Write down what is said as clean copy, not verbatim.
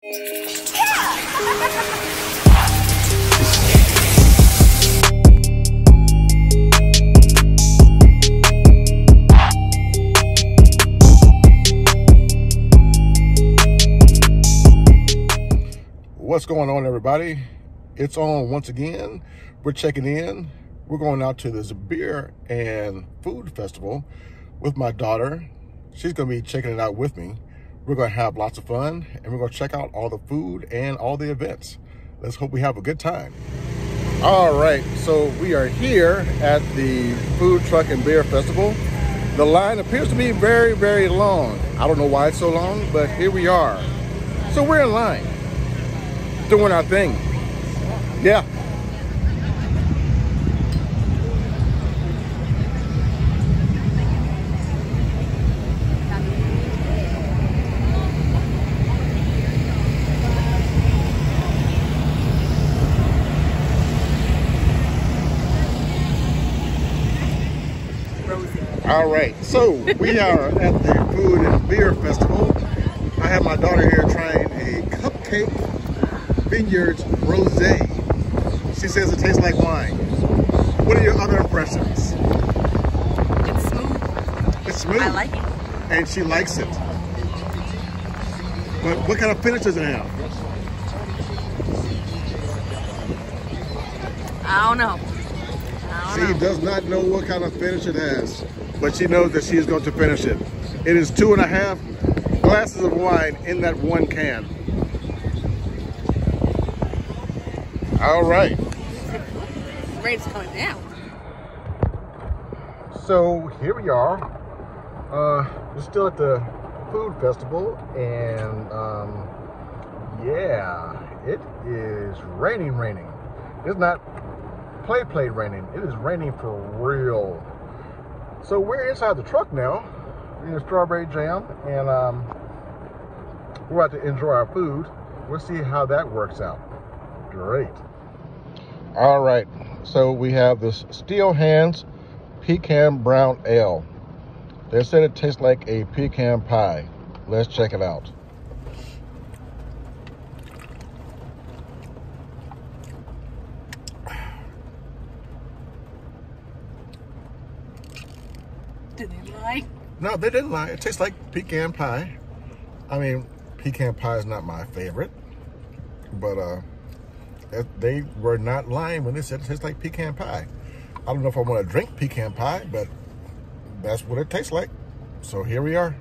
What's going on, everybody? It's on once again. We're checking in. We're going out to this beer and food festival with my daughter. She's going to be checking it out with me. We're going to have lots of fun, and we're going to check out all the food and all the events. Let's hope we have a good time. All right, so we are here at the Food Truck and Beer Festival. The line appears to be very, very long. I don't know why it's so long, but here we are. So we're in line, doing our thing. Yeah. All right, so we are at the Food and Beer Festival. I have my daughter here trying a Cupcake Vineyards Rosé. She says it tastes like wine. What are your other impressions? It's smooth. It's smooth. I like it. And she likes it. But what kind of finish does it have? I don't know. She does not know what kind of finish it has, but she knows that she is going to finish it. It is 2.5 glasses of wine in that one can. All right. Rate's coming down. So here we are. We're still at the food festival, and yeah, it is raining. It's not play raining. It is raining for real. So we're inside the truck now. We're in the strawberry jam, and we're about to enjoy our food. We'll see how that works out. Great. All right, so we have this Steel Hands Pecan Brown Ale. They said it tastes like a pecan pie. Let's check it out. Did they lie? No, they didn't lie. It tastes like pecan pie. I mean, pecan pie is not my favorite, but they were not lying when they said it tastes like pecan pie. I don't know if I want to drink pecan pie, but that's what it tastes like. So here we are.